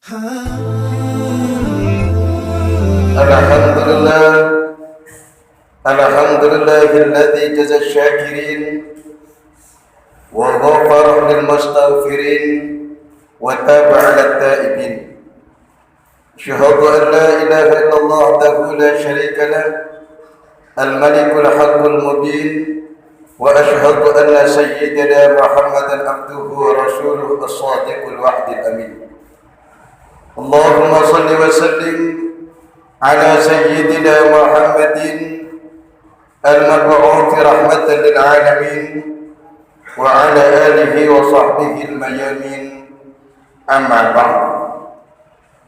Alhamdulillah, alhamdulillahilladzi jaza syakirin wa ghafara lil mustaghfirin wa taba 'ala taibin. Asyhadu an la ilaha illallah wahdahu la syarika lah, al-malikul haqqul mubin, wa asyhadu anna sayyidina Muhammadan abduhu wa rasuluhu as-sadiqul wa'dil amin. Allahumma salli wa sallim ala sayyidina Muhammadin al-mab'uuthi rahmatan lil alamin wa ala alihi wa sahbihi al-mayamin, amma ba'd.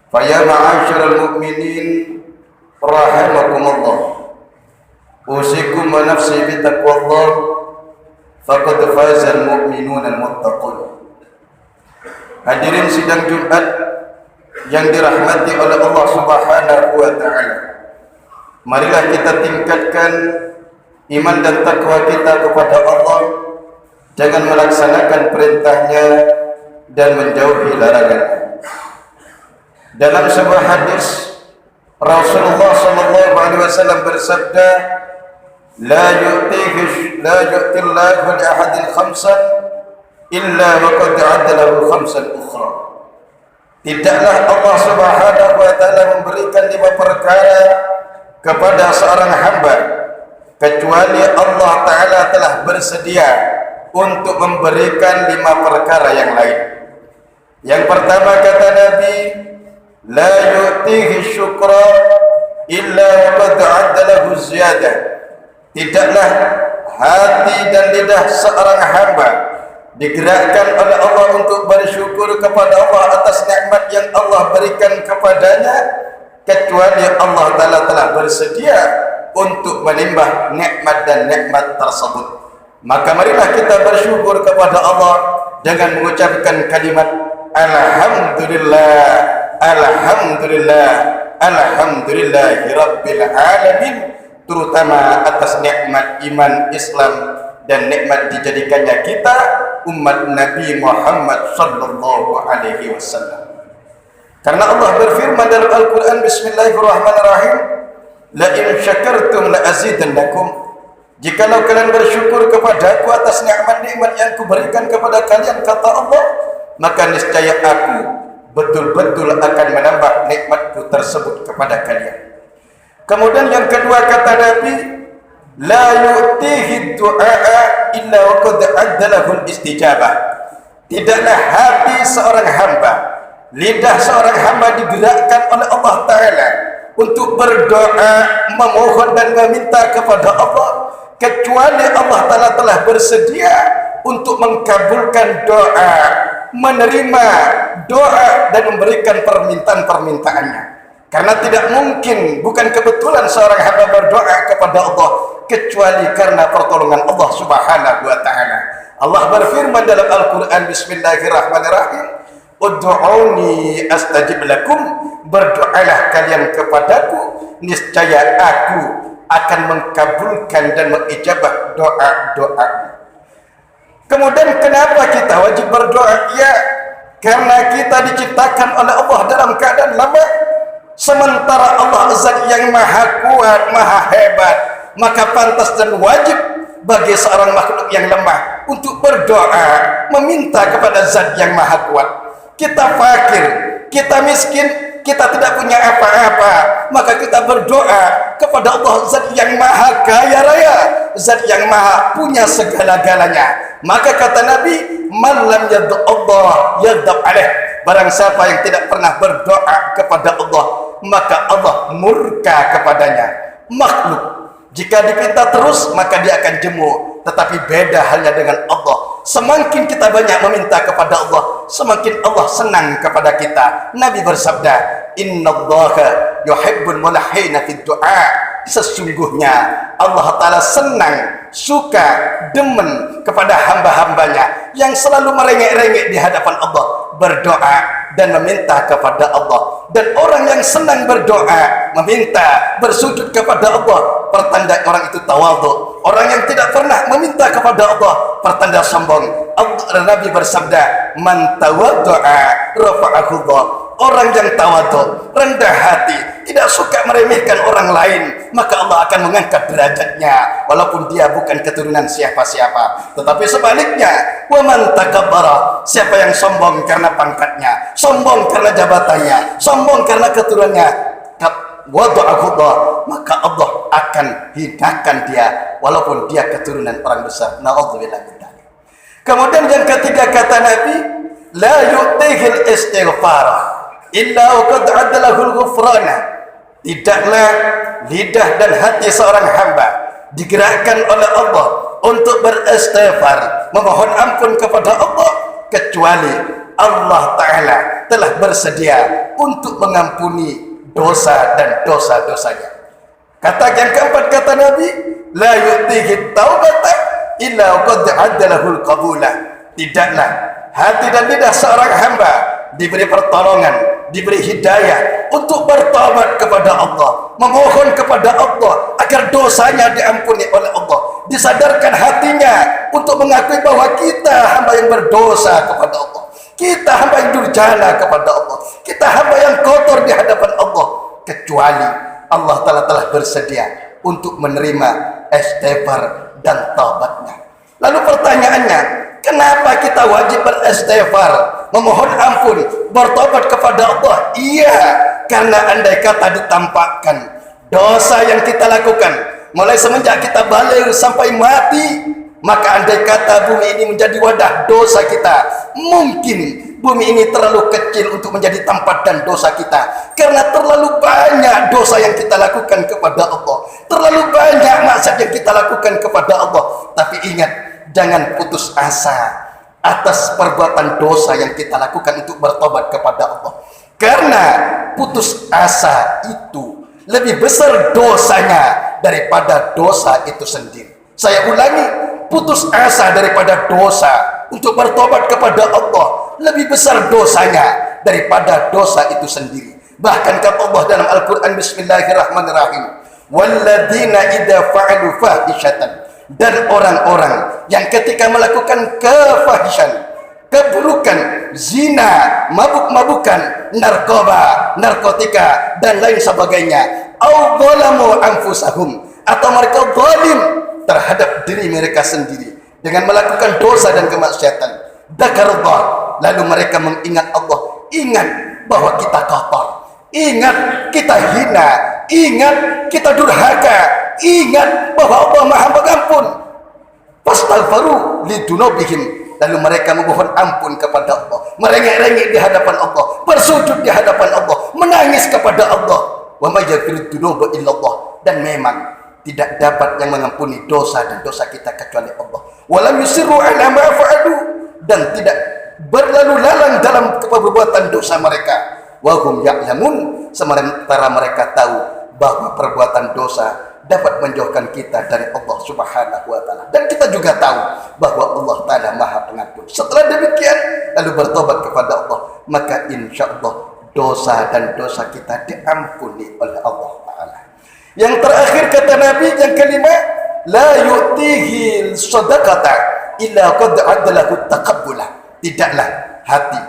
Fa ya ma'asyiral mu'minin rahimakumullah, usikum wa nafsi bi taqwallah, faqad fazal mu'minuna al-muttaqun. Hadirin sidang Jumat yang dirahmati oleh Allah Subhanahu wa ta'ala, marilah kita tingkatkan iman dan takwa kita kepada Allah dengan melaksanakan perintahnya dan menjauhi larangannya. Dalam sebuah hadis, Rasulullah sallallahu alaihi wasallam bersabda, la yu'tillahu li ahadin khamsan illa wa qad 'adalahu khamsan ukhra. Tidaklah Allah Subhanahu wa ta'ala memberikan 5 perkara kepada seorang hamba kecuali Allah ta'ala telah bersedia untuk memberikan 5 perkara yang lain. Yang pertama kata Nabi, la yu'tihi syukra illa qad 'addalahu ziyadah. Tidaklah hati dan lidah seorang hamba digerakkan oleh Allah untuk bersyukur kepada Allah atas nikmat yang Allah berikan kepadanya kecuali Allah Ta'ala telah bersedia untuk menimbah nikmat dan nikmat tersebut. Maka marilah kita bersyukur kepada Allah dengan mengucapkan kalimat Alhamdulillah, Alhamdulillah, Alhamdulillahi Rabbil Alamin, terutama atas nikmat iman Islam dan nikmat dijadikannya kita umat Nabi Muhammad sallallahu alaihi wasallam. Karena Allah berfirman dalam Al-Quran, Bismillahirrahmanirrahim, la in syakartum la azidannakum. Jikalau kalian bersyukur kepadaku atas nikmat-nikmat yang kuberikan kepada kalian, kata Allah, maka niscaya aku betul-betul akan menambah nikmatku tersebut kepada kalian. Kemudian yang kedua kata Nabi, la yu'tihi du'a illa wa qad addalahu istijabah. Tidaklah hati seorang hamba, lidah seorang hamba digerakkan oleh Allah Ta'ala untuk berdoa, memohon dan meminta kepada Allah kecuali Allah Ta'ala telah bersedia untuk mengabulkan doa, menerima doa dan memberikan permintaan-permintaannya. Karena tidak mungkin, bukan kebetulan seorang hamba berdoa kepada Allah kecuali karena pertolongan Allah Subhanahu wa ta'ala. Allah berfirman dalam Al-Quran, Bismillahirrahmanirrahim, ud'uni astajib lakum, berdoalah kalian kepadaku, niscaya aku akan mengkabulkan dan mengijabah doa-doa. Kemudian kenapa kita wajib berdoa? Ya, karena kita diciptakan oleh Allah dalam keadaan lemah. Sementara Allah Zat yang maha kuat, maha hebat, maka pantas dan wajib bagi seorang makhluk yang lemah untuk berdoa, meminta kepada Zat yang maha kuat. Kita fakir, kita miskin, kita tidak punya apa-apa, maka kita berdoa kepada Allah Zat yang maha kaya raya, Zat yang maha punya segala-galanya. Maka kata Nabi, man lam yad'u Allah yaghdab alaih. Barang siapa yang tidak pernah berdoa kepada Allah, maka Allah murka kepadanya. Makhluk jika dipinta terus maka dia akan jemu, tetapi beda halnya dengan Allah. Semakin kita banyak meminta kepada Allah, semakin Allah senang kepada kita. Nabi bersabda, innallaha yuhibbul mulahhina fid du'a. Sesungguhnya Allah Ta'ala senang, suka, demen kepada hamba-hambanya yang selalu merengek-rengek di hadapan Allah, berdoa dan meminta kepada Allah. Dan orang yang senang berdoa, meminta, bersujud kepada Allah, pertanda orang itu tawadhu. Orang yang tidak pernah meminta kepada Allah, pertanda sombong. Nabi bersabda, man tawaddu'a rafa'ahu Allah. orang yang tawadhu, rendah hati, tidak suka meremehkan orang lain, maka Allah akan mengangkat derajatnya walaupun dia bukan keturunan siapa-siapa. Tetapi sebaliknya, wa man takabbara, siapa yang sombong karena pangkatnya, sombong karena jabatannya, sombong karena keturunannya, wada'ahullah, maka Allah akan hinakan dia walaupun dia keturunan orang besar. Na'udzubillah min dzalik. Kemudian yang ketiga kata Nabi, la yu'tihil istighfar illa qad adalahul ghufrana. Tidaklah lidah dan hati seorang hamba digerakkan oleh Allah untuk beristighfar, memohon ampun kepada Allah, kecuali Allah Ta'ala telah bersedia untuk mengampuni dosa dan dosa-dosanya. Kata yang keempat kata Nabi, la yu'tihi taubata illa qad adalahul qabulah. Tidaklah hati dan lidah seorang hamba diberi pertolongan, diberi hidayah untuk bertaubat kepada Allah, memohon kepada Allah agar dosanya diampuni oleh Allah, disadarkan hatinya untuk mengakui bahwa kita hamba yang berdosa kepada Allah, kita hamba yang durjana kepada Allah, kita hamba yang kotor di hadapan Allah, kecuali Allah telah bersedia untuk menerima istighfar dan taubatnya. Lalu pertanyaannya, kenapa kita wajib beristighfar, memohon ampun, bertobat kepada Allah? Iya, karena andai kata ditampakkan dosa yang kita lakukan mulai semenjak kita balik sampai mati, maka andai kata bumi ini menjadi wadah dosa kita, mungkin bumi ini terlalu kecil untuk menjadi tempat dan dosa kita, karena terlalu banyak dosa yang kita lakukan kepada Allah, terlalu banyak maksiat yang kita lakukan kepada Allah. Tapi ingat, jangan putus asa atas perbuatan dosa yang kita lakukan untuk bertobat kepada Allah, karena putus asa itu lebih besar dosanya daripada dosa itu sendiri. Saya ulangi, putus asa daripada dosa untuk bertobat kepada Allah lebih besar dosanya daripada dosa itu sendiri. Bahkan kata Allah dalam Al-Quran, bismillahirrahmanirrahim, walladzina idza fa'alu fahishatan, dan orang-orang yang ketika melakukan kefahisan, keburukan, zina, mabuk-mabukan, narkoba, narkotika, dan lain sebagainya, au zalamu anfusahum, atau mereka zalim terhadap diri mereka sendiri dengan melakukan dosa dan kemaksiatan, dzakarullah, lalu mereka mengingat Allah, ingat bahwa kita kotor, ingat kita hina, ingat kita durhaka, ingat bahwa Allah Maha Pengampun. Fastaghfaru lidunubihim, lalu mereka memohon ampun kepada Allah, merengek-rengek di hadapan Allah, bersujud di hadapan Allah, menangis kepada Allah. Wa may yaghfiru dzunuba illallah, dan memang tidak dapat yang mengampuni dosa dan dosa kita kecuali Allah. Walam yusirru ala ma fa'alu, dan tidak berlalu lalang dalam perbuatan dosa mereka. Wa hum ya'lamun, sementara mereka tahu bahwa perbuatan dosa dapat menjauhkan kita dari Allah Subhanahu wa taala, dan kita juga tahu bahwa Allah taala Maha Pengampun. Setelah demikian lalu bertobat kepada Allah, maka insyaallah dosa dan dosa kita diampuni oleh Allah taala. Yang terakhir kata Nabi yang kelima, la yu'tihi sadaqata illa qad adalahu taqabbulah. Tidaklah hati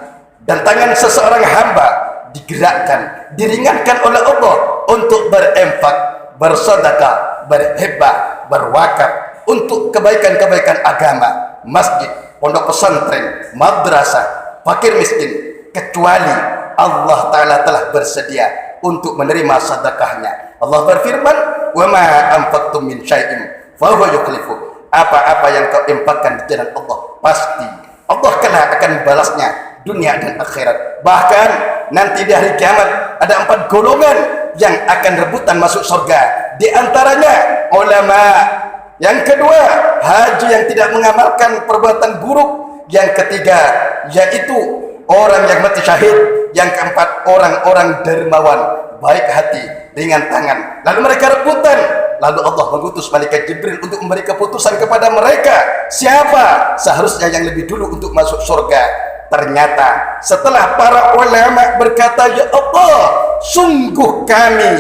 dan tangan seseorang hamba digerakkan, diringankan oleh Allah untuk berinfak, bersedekah, berhibah, berwakaf untuk kebaikan-kebaikan agama, masjid, pondok pesantren, madrasah, fakir miskin, kecuali Allah Ta'ala telah bersedia untuk menerima sedekahnya. Allah berfirman, wa ma anfaqtum min syai'in fa huwa yukhlifu. Apa-apa yang kau infakkan di jalan Allah, pasti Allah akan balasnya dunia dan akhirat. Bahkan nanti di hari kiamat ada 4 golongan yang akan rebutan masuk surga. Di antaranya ulama, yang kedua haji yang tidak mengamalkan perbuatan buruk, yang ketiga yaitu orang yang mati syahid, yang keempat orang-orang dermawan, baik hati, ringan tangan. Lalu mereka rebutan, lalu Allah mengutus malaikat Jibril untuk memberi keputusan kepada mereka siapa seharusnya yang lebih dulu untuk masuk surga. Ternyata setelah para ulama berkata, ya Allah, sungguh kami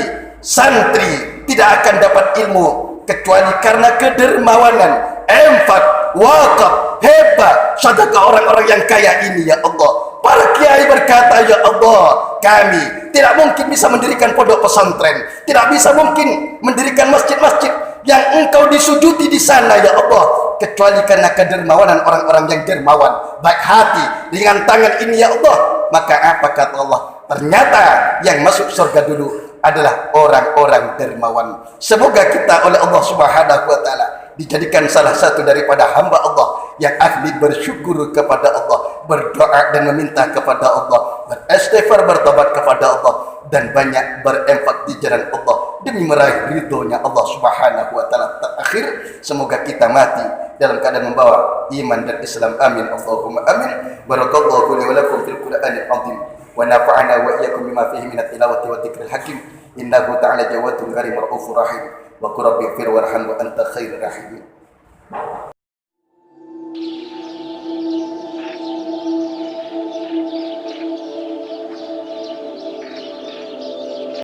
santri tidak akan dapat ilmu kecuali karena kedermawanan, infak, wakaf, hebat, sedekah orang-orang yang kaya ini, ya Allah. Para kiai berkata, ya Allah, kami tidak mungkin bisa mendirikan pondok pesantren, tidak bisa mungkin mendirikan masjid-masjid yang engkau disujudi di sana, ya Allah, kecuali karena kedermawanan orang-orang yang dermawan, baik hati dengan tangan ini, ya Allah. Maka apa kata Allah? Ternyata yang masuk surga dulu adalah orang-orang dermawan. Semoga kita oleh Allah Subhanahu wa taala dijadikan salah satu daripada hamba Allah yang ahli bersyukur kepada Allah, berdoa dan meminta kepada Allah, beristighfar, bertobat kepada Allah, dan banyak berinfak di jalan Allah demi meraih ridhonya Allah Subhanahu wa taala. Terakhir, semoga kita mati dalam keadaan membawa iman dan Islam. Amin Allahumma amin. Barakallahu li wa lakum fil Qur'anil azim wa nafa'ana wa iyyakum bima fihi minat tilawati wa dzikril hakim. Innahu ta'ala jawadun karim raufur rahim. Wa qur rabbi fir warham wa anta khairur rahimin.